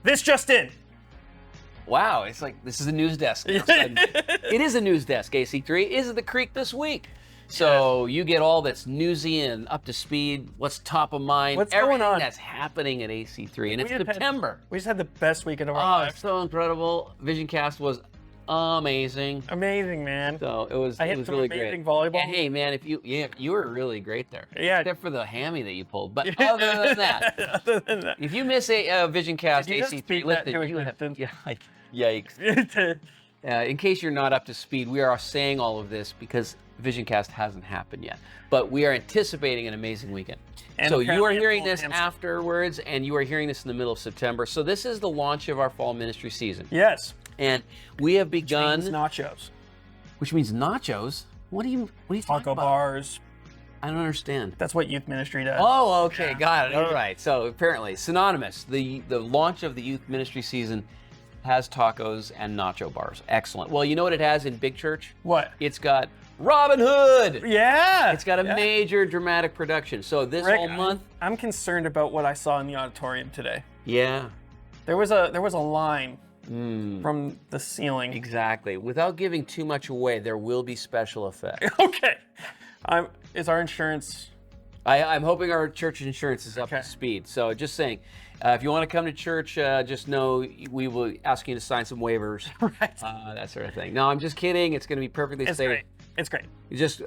This just in. Wow, it's like this is a news desk. It is a news desk, AC3. Is it the Creek this week? So you get all that's newsy and up to speed, what's top of mind, What's everything going on? that's happening at AC3. And it's September. We just had the best weekend of our Oh, lives. it's so incredible. VisionCast was amazing. Amazing, man. So it was I hit some really amazing great. volleyball. And hey, man, you were really great there. Yeah. Except for the hammy that you pulled. But other than that, if you miss a VisionCast Did you just AC3, speak that listen, to you existence? yikes. In case you're not up to speed, we are saying all of this because VisionCast hasn't happened yet. But we are anticipating an amazing weekend. And so you are apparently hearing a full this hamster. afterwards, and you are hearing this in the middle of September. So this is the launch of our fall ministry season. Yes. And we have begun... Means nachos. Which means nachos? What are you talking Taco about? bars. I don't understand. That's what youth ministry does. Oh, okay, Yeah. got it. All right. So apparently, synonymous. The launch of the youth ministry season has tacos and nacho bars. Excellent. Well, you know what it has in Big Church? What? It's got Robin Hood. Yeah. It's got a major dramatic production. So this Rick, whole month. I'm concerned about what I saw in the auditorium today. Yeah. There was a line from the ceiling. Exactly. Without giving too much away, there will be special effects. Okay. Is our insurance? I'm hoping our church insurance is up to speed. So just saying, if you want to come to church, just know we will ask you to sign some waivers, Right. that sort of thing. No, I'm just kidding. It's going to be perfectly safe. Great. It's great. It's just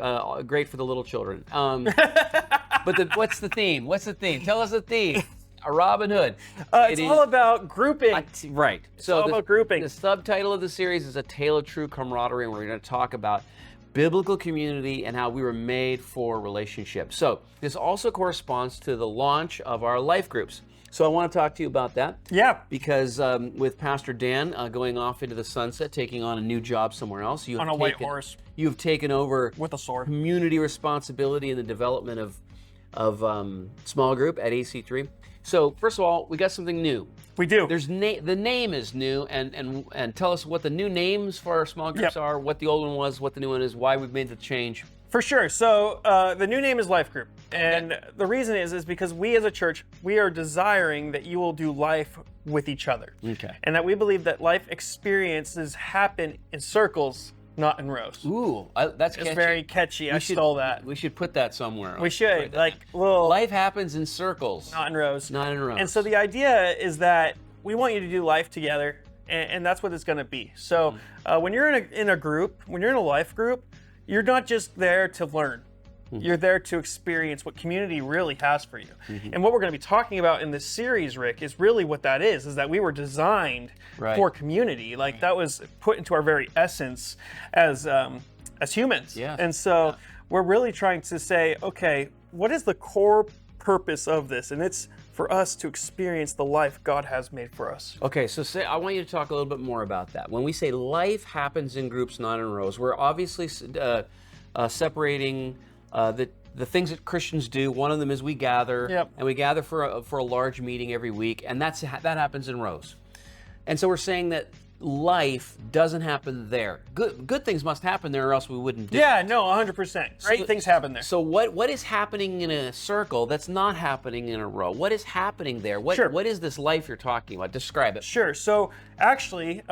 great for the little children. But what's the theme? What's the theme? Tell us the theme. A Robin Hood. It's all about grouping. Right. So all about grouping. The subtitle of the series is A Tale of True Camaraderie, and we're going to talk about biblical community and how we were made for relationships. So this also corresponds to the launch of our life groups. So I want to talk to you about that. Yeah. Because with Pastor Dan going off into the sunset, taking on a new job somewhere else, On a white horse. You've taken over With a sword. community responsibility in the development of small group at AC3. So first of all, we got something new. We do. The name is new, and tell us what the new names for our small groups are, what the old one was, what the new one is, why we've made the change. For sure. So the new name is Life Group. And the reason is because we as a church, we are desiring that you will do life with each other. Okay. And that we believe that life experiences happen in circles, not in rows. Ooh, that's catchy. It's very catchy. I stole that. We should put that somewhere. We should. Like, little... Life happens in circles. Not in rows. Not in rows. And so the idea is that we want you to do life together, and that's what it's going to be. So when you're in a group, when you're in a life group, you're not just there to learn. You're there to experience what community really has for you. And what we're going to be talking about in this series, Rick, is really what that is that we were designed for community. Like that was put into our very essence as humans. Yeah. And so we're really trying to say, okay, what is the core purpose of this? And it's for us to experience the life God has made for us. Okay, so I want you to talk a little bit more about that. When we say life happens in groups, not in rows, we're obviously separating the things that Christians do. One of them is we gather, and we gather for a large meeting every week, and that happens in rows. And so we're saying that life doesn't happen there. Good things must happen there, or else we wouldn't do it. Yeah, no, 100%. Great things happen there. So what is happening in a circle that's not happening in a row? What is happening there? What is this life you're talking about? Describe it. Sure. So actually,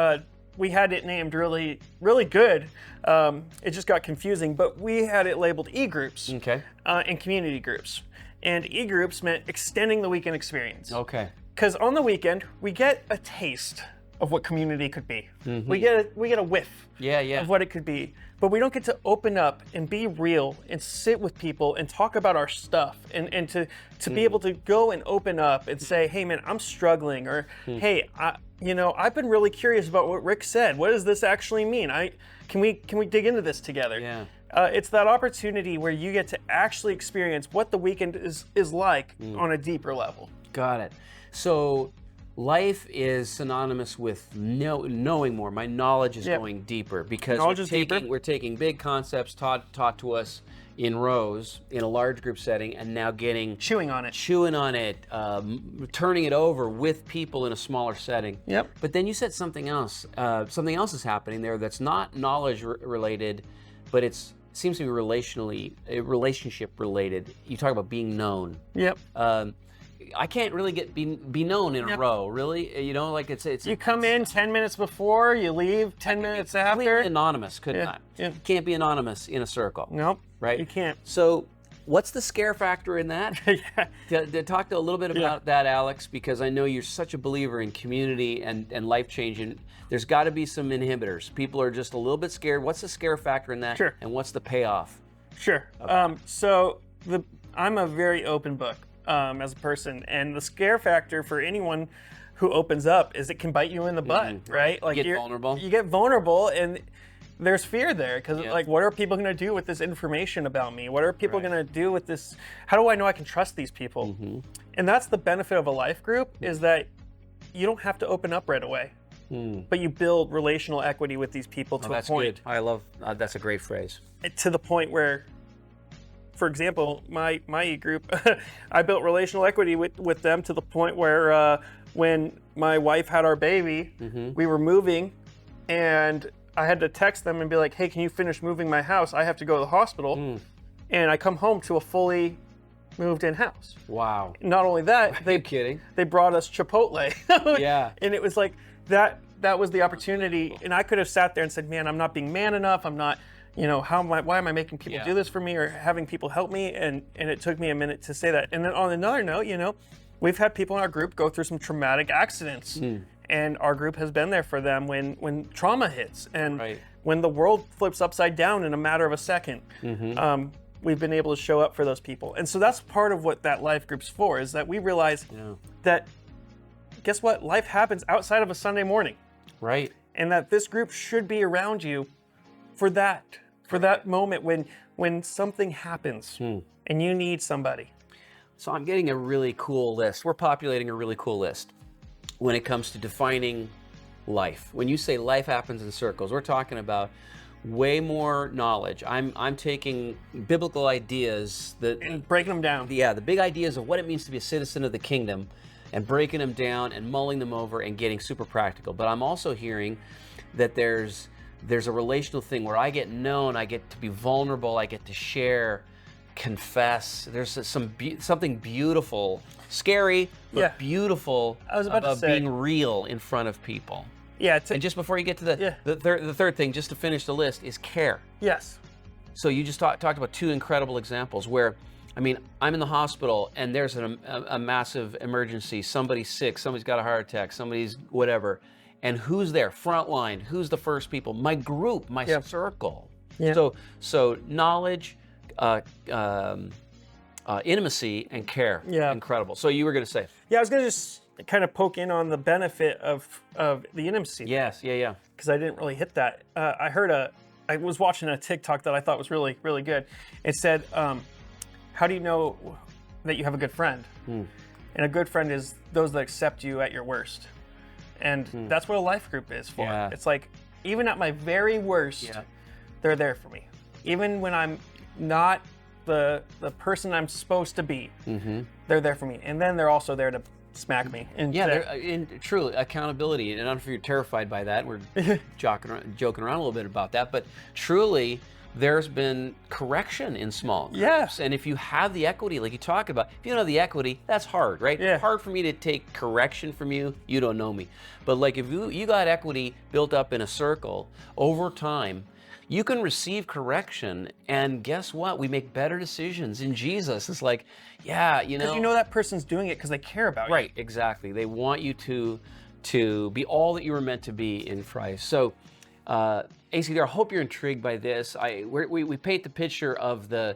we had it named really, really good. It just got confusing, but we had it labeled E-groups and community groups. And E-groups meant extending the weekend experience. Okay. Because on the weekend, we get a taste of what community could be. We get a whiff of what it could be. But we don't get to open up and be real and sit with people and talk about our stuff and to be able to go and open up and say, hey man, I'm struggling, or hey, I've been really curious about what Rick said. What does this actually mean? Can we dig into this together? Yeah. It's that opportunity where you get to actually experience what the weekend is like on a deeper level. Got it. So life is synonymous with knowing more. My knowledge is going deeper because we're taking big concepts taught to us in rows in a large group setting, and now chewing on it, turning it over with people in a smaller setting. Yep. But then you said something else. Something else is happening there that's not knowledge related, but it seems to be relationship related. You talk about being known. Yep. I can't really be known in a row, really. You know, like it's you come in 10 minutes before, you leave 10 minutes after. Anonymous, couldn't I? Yeah. You can't be anonymous in a circle. Nope. Right? You can't. So what's the scare factor in that? Talk a little bit about that, Alex, because I know you're such a believer in community and life changing. There's got to be some inhibitors. People are just a little bit scared. What's the scare factor in that? Sure. And what's the payoff? Sure. Okay. So I'm a very open book as a person, and the scare factor for anyone who opens up is it can bite you in the butt, right? Like you get vulnerable. You get vulnerable, and there's fear there because like, what are people going to do with this information about me? What are people going to do with this? How do I know I can trust these people? And that's the benefit of a life group, is that you don't have to open up right away, but you build relational equity with these people to a point. Good. I love that's a great phrase. To the point where, for example, my e-group, I built relational equity with them to the point where when my wife had our baby, we were moving, and I had to text them and be like, hey, can you finish moving my house? I have to go to the hospital. And I come home to a fully moved in house. Wow. Not only that, Are you kidding? They brought us Chipotle. Yeah. And it was like, that was the opportunity. And I could have sat there and said, man, I'm not being man enough. I'm not, you know, why am I making people do this for me or having people help me? And it took me a minute to say that. And then on another note, you know, we've had people in our group go through some traumatic accidents. And our group has been there for them when trauma hits and when the world flips upside down in a matter of a second. We've been able to show up for those people. And so that's part of what that life group's for, is that we realize that, guess what? Life happens outside of a Sunday morning. Right. And that this group should be around you for that moment when something happens and you need somebody. So I'm getting a really cool list. We're populating a really cool list when it comes to defining life. When you say life happens in circles, we're talking about way more knowledge. I'm taking biblical ideas and breaking them down. The big ideas of what it means to be a citizen of the kingdom, and breaking them down and mulling them over and getting super practical. But I'm also hearing that there's a relational thing where I get known, I get to be vulnerable, I get to share, confess. There's something beautiful, scary, but beautiful about being real in front of people. Yeah. And just before you get to the third thing, just to finish the list, is care. Yes. So you just talked about two incredible examples where, I mean, I'm in the hospital and there's a massive emergency. Somebody's sick, somebody's got a heart attack, somebody's whatever. And who's there? Frontline. Who's the first people? My group, my circle. Yeah. So knowledge, intimacy, and care. Yeah. Incredible. So you were going to say? Yeah, I was going to just kind of poke in on the benefit of the intimacy. Yes. Yeah. Because I didn't really hit that. I was watching a TikTok that I thought was really, really good. It said, how do you know that you have a good friend? And a good friend is those that accept you at your worst. And that's what a life group is for. Yeah. It's like, even at my very worst, they're there for me. Even when I'm not the person I'm supposed to be, they're there for me. And then they're also there to smack me. And truly, accountability. And I don't know if you're terrified by that. We're joking around a little bit about that. But truly, there's been correction in small groups. Yes. And if you have the equity, like you talk about, if you don't have the equity, that's hard, right? Yeah. Hard for me to take correction from you. You don't know me. But like if you got equity built up in a circle over time, you can receive correction, and guess what? We make better decisions in Jesus. It's like, because you know that person's doing it because they care about you. Right, exactly. They want you to be all that you were meant to be in Christ. So, AC there, I hope you're intrigued by this. We paint the picture of the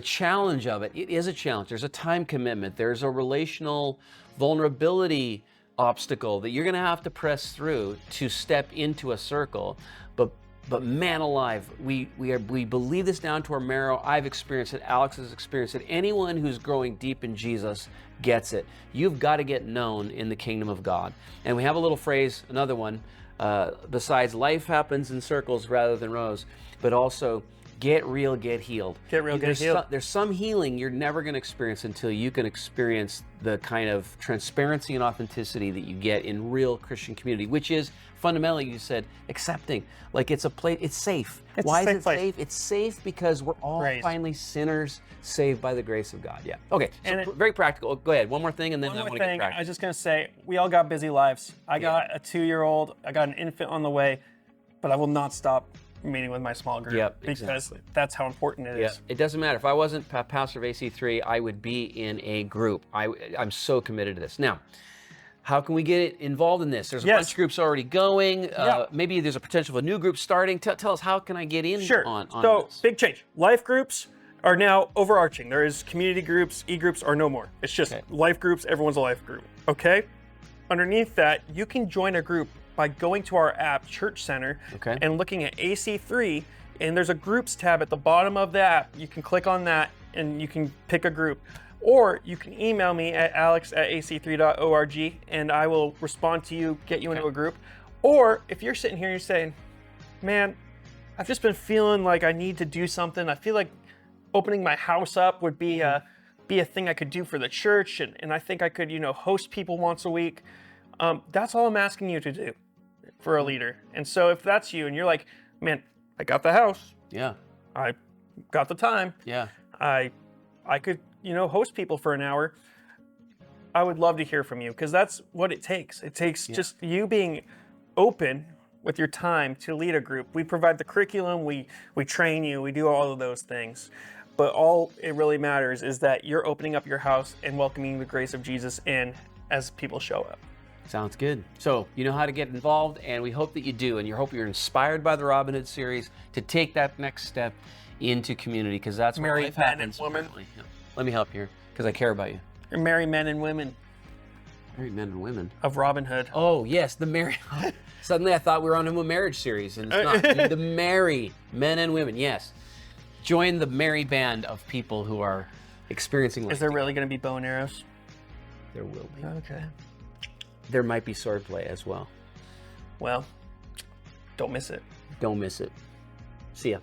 challenge of it. It is a challenge. There's a time commitment. There's a relational vulnerability obstacle that you're going to have to press through to step into a circle. But man alive, we believe this down to our marrow. I've experienced it. Alex has experienced it. Anyone who's growing deep in Jesus gets it. You've got to get known in the kingdom of God. And we have a little phrase, another one, besides life happens in circles rather than rows, but also Get real, get healed. Get real, get healed. There's some healing you're never going to experience until you can experience the kind of transparency and authenticity that you get in real Christian community, which is fundamentally, you said, accepting. Like it's a place, it's safe. Why is it safe? It's safe because we're all finally sinners saved by the grace of God. Yeah. Okay. So very practical. Go ahead. One more thing, and then I want to get practical. I was just going to say, we all got busy lives. I got a 2-year-old. I got an infant on the way, but I will not stop meeting with my small group because that's how important it is. It doesn't matter. If I wasn't pastor of AC3, I would be in a group. I'm so committed to this. Now, how can we get involved in this? There's a bunch of groups already going. Maybe there's a potential of a new group starting. Tell us, how can I get in on this? Big change. Life groups are now overarching. There is community groups, e-groups are no more. It's just life groups, everyone's a life group, okay? Underneath that, you can join a group by going to our app, Church Center, and looking at AC3, and there's a groups tab at the bottom of the app. You can click on that, and you can pick a group. Or you can email me at alex@ac3.org, and I will respond to you, get you into a group. Or if you're sitting here and you're saying, man, I've just been feeling like I need to do something. I feel like opening my house up would be a thing I could do for the church, and I think I could, host people once a week. That's all I'm asking you to do for a leader. And so if that's you and you're like, man, I got the house. Yeah. I got the time. Yeah. I could, host people for an hour. I would love to hear from you because that's what it takes. It takes just you being open with your time to lead a group. We provide the curriculum, we train you, we do all of those things. But all it really matters is that you're opening up your house and welcoming the grace of Jesus in as people show up. Sounds good. So you know how to get involved, and we hope that you do, and hope you're inspired by the Robin Hood series to take that next step into community, because that's where life happens. Married men and women. Let me help here, because I care about you. You're married men and women. Married men and women? Of Robin Hood. Oh, yes, the married. Suddenly I thought we were on a marriage series, and it's not. The married men and women, yes. Join the merry band of people who are experiencing life. Is there really going to be bow and arrows? There will be. Okay. There might be swordplay as well. Well, don't miss it. Don't miss it. See ya.